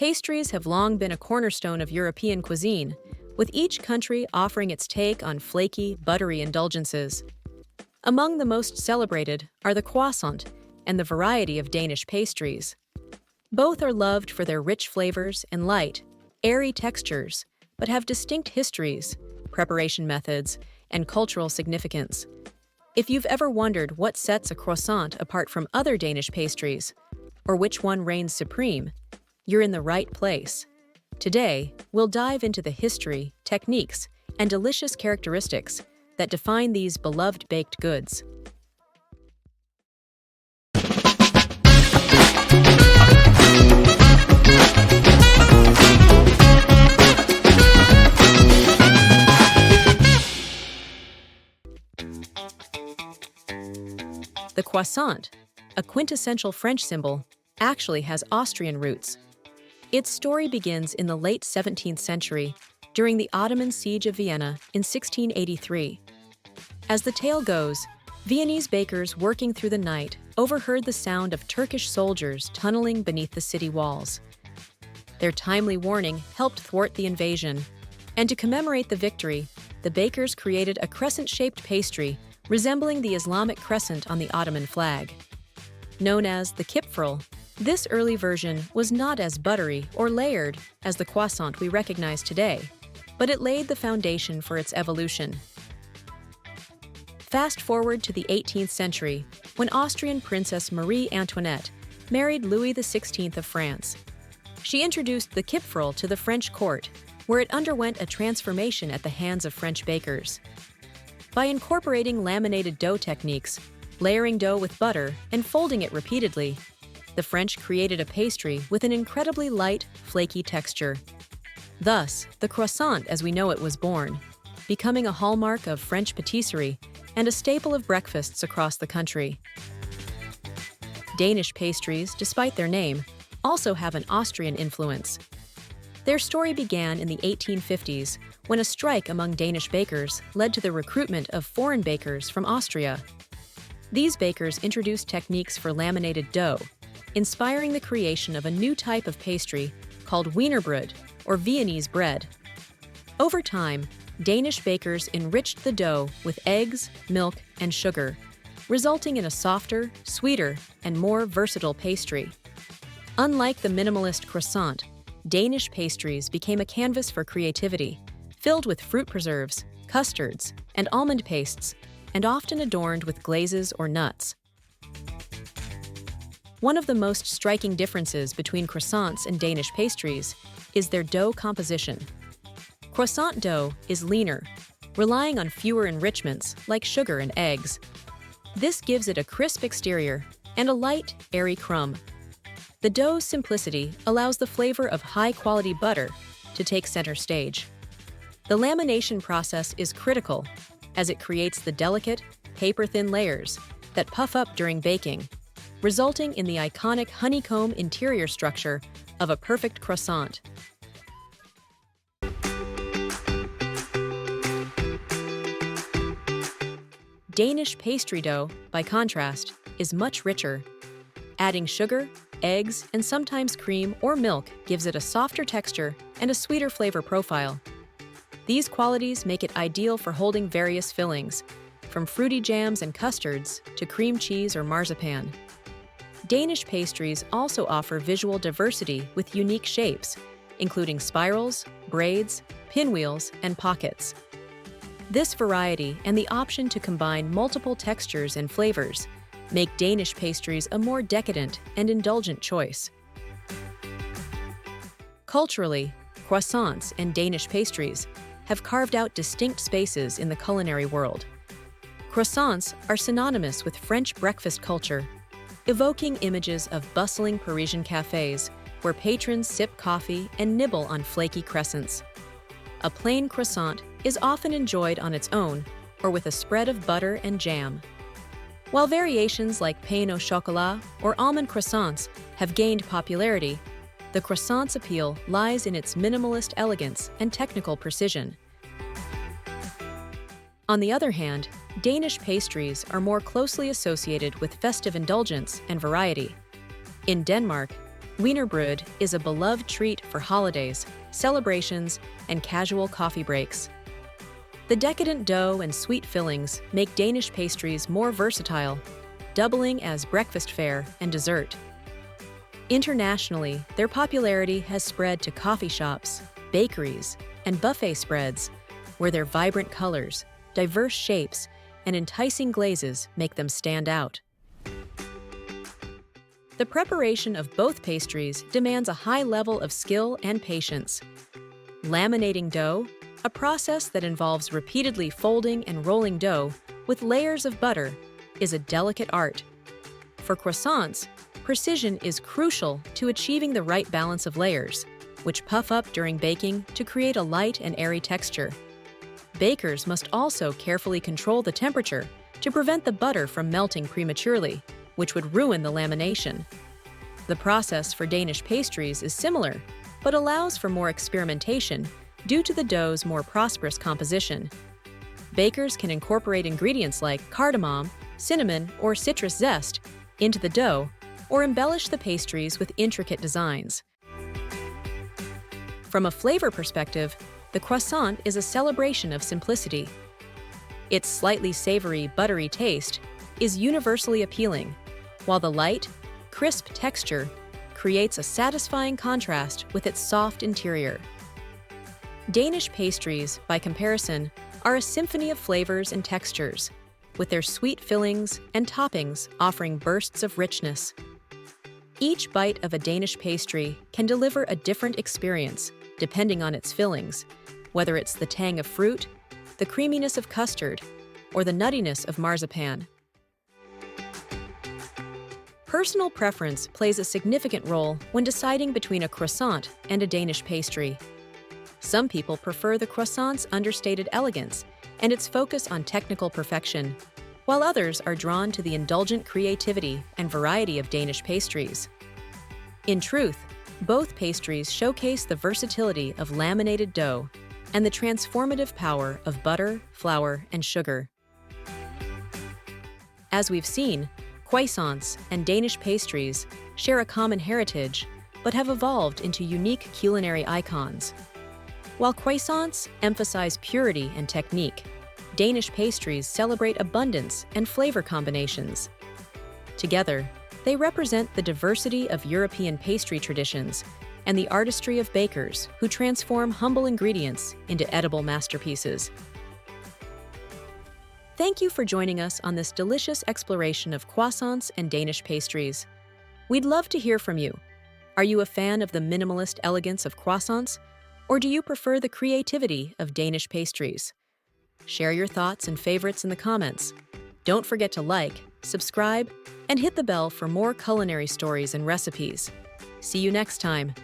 Pastries have long been a cornerstone of European cuisine, with each country offering its take on flaky, buttery indulgences. Among the most celebrated are the croissant and the variety of Danish pastries. Both are loved for their rich flavors and light, airy textures, but have distinct histories, preparation methods, and cultural significance. If you've ever wondered what sets a croissant apart from other Danish pastries, or which one reigns supreme, you're in the right place. Today, we'll dive into the history, techniques, and delicious characteristics that define these beloved baked goods. The croissant, a quintessential French symbol, actually has Austrian roots. Its story begins in the late 17th century, during the Ottoman siege of Vienna in 1683. As the tale goes, Viennese bakers working through the night overheard the sound of Turkish soldiers tunneling beneath the city walls. Their timely warning helped thwart the invasion, and to commemorate the victory, the bakers created a crescent-shaped pastry resembling the Islamic crescent on the Ottoman flag. Known as the kipferl, this early version was not as buttery or layered as the croissant we recognize today, but it laid the foundation for its evolution. Fast forward to the 18th century, when Austrian Princess Marie Antoinette married Louis XVI of France. She introduced the kipferl to the French court, where it underwent a transformation at the hands of French bakers. By incorporating laminated dough techniques, layering dough with butter, and folding it repeatedly, the French created a pastry with an incredibly light, flaky texture. Thus, the croissant as we know it was born, becoming a hallmark of French patisserie and a staple of breakfasts across the country. Danish pastries, despite their name, also have an Austrian influence. Their story began in the 1850s, when a strike among Danish bakers led to the recruitment of foreign bakers from Austria. These bakers introduced techniques for laminated dough, inspiring the creation of a new type of pastry called Wienerbröd, or Viennese bread. Over time, Danish bakers enriched the dough with eggs, milk, and sugar, resulting in a softer, sweeter, and more versatile pastry. Unlike the minimalist croissant, Danish pastries became a canvas for creativity, filled with fruit preserves, custards, and almond pastes, and often adorned with glazes or nuts. One of the most striking differences between croissants and Danish pastries is their dough composition. Croissant dough is leaner, relying on fewer enrichments like sugar and eggs. This gives it a crisp exterior and a light, airy crumb. The dough's simplicity allows the flavor of high-quality butter to take center stage. The lamination process is critical, as it creates the delicate, paper-thin layers that puff up during baking, resulting in the iconic honeycomb interior structure of a perfect croissant. Danish pastry dough, by contrast, is much richer. Adding sugar, eggs, and sometimes cream or milk gives it a softer texture and a sweeter flavor profile. These qualities make it ideal for holding various fillings, from fruity jams and custards to cream cheese or marzipan. Danish pastries also offer visual diversity with unique shapes, including spirals, braids, pinwheels, and pockets. This variety and the option to combine multiple textures and flavors make Danish pastries a more decadent and indulgent choice. Culturally, croissants and Danish pastries have carved out distinct spaces in the culinary world. Croissants are synonymous with French breakfast culture, evoking images of bustling Parisian cafes where patrons sip coffee and nibble on flaky crescents. A plain croissant is often enjoyed on its own or with a spread of butter and jam. While variations like pain au chocolat or almond croissants have gained popularity, the croissant's appeal lies in its minimalist elegance and technical precision. On the other hand, Danish pastries are more closely associated with festive indulgence and variety. In Denmark, Wienerbröd is a beloved treat for holidays, celebrations, and casual coffee breaks. The decadent dough and sweet fillings make Danish pastries more versatile, doubling as breakfast fare and dessert. Internationally, their popularity has spread to coffee shops, bakeries, and buffet spreads, where their vibrant colors, diverse shapes, and enticing glazes make them stand out. The preparation of both pastries demands a high level of skill and patience. Laminating dough, a process that involves repeatedly folding and rolling dough with layers of butter, is a delicate art. For croissants, precision is crucial to achieving the right balance of layers, which puff up during baking to create a light and airy texture. Bakers must also carefully control the temperature to prevent the butter from melting prematurely, which would ruin the lamination. The process for Danish pastries is similar, but allows for more experimentation due to the dough's more prosperous composition. Bakers can incorporate ingredients like cardamom, cinnamon, or citrus zest into the dough, or embellish the pastries with intricate designs. From a flavor perspective, the croissant is a celebration of simplicity. Its slightly savory, buttery taste is universally appealing, while the light, crisp texture creates a satisfying contrast with its soft interior. Danish pastries, by comparison, are a symphony of flavors and textures, with their sweet fillings and toppings offering bursts of richness. Each bite of a Danish pastry can deliver a different experience depending on its fillings, whether it's the tang of fruit, the creaminess of custard, or the nuttiness of marzipan. Personal preference plays a significant role when deciding between a croissant and a Danish pastry. Some people prefer the croissant's understated elegance and its focus on technical perfection, while others are drawn to the indulgent creativity and variety of Danish pastries. In truth, both pastries showcase the versatility of laminated dough and the transformative power of butter, flour, and sugar. As we've seen, croissants and Danish pastries share a common heritage, but have evolved into unique culinary icons. While croissants emphasize purity and technique, Danish pastries celebrate abundance and flavor combinations. Together, they represent the diversity of European pastry traditions and the artistry of bakers who transform humble ingredients into edible masterpieces. Thank you for joining us on this delicious exploration of croissants and Danish pastries. We'd love to hear from you. Are you a fan of the minimalist elegance of croissants, or do you prefer the creativity of Danish pastries? Share your thoughts and favorites in the comments. Don't forget to like, subscribe, and hit the bell for more culinary stories and recipes. See you next time.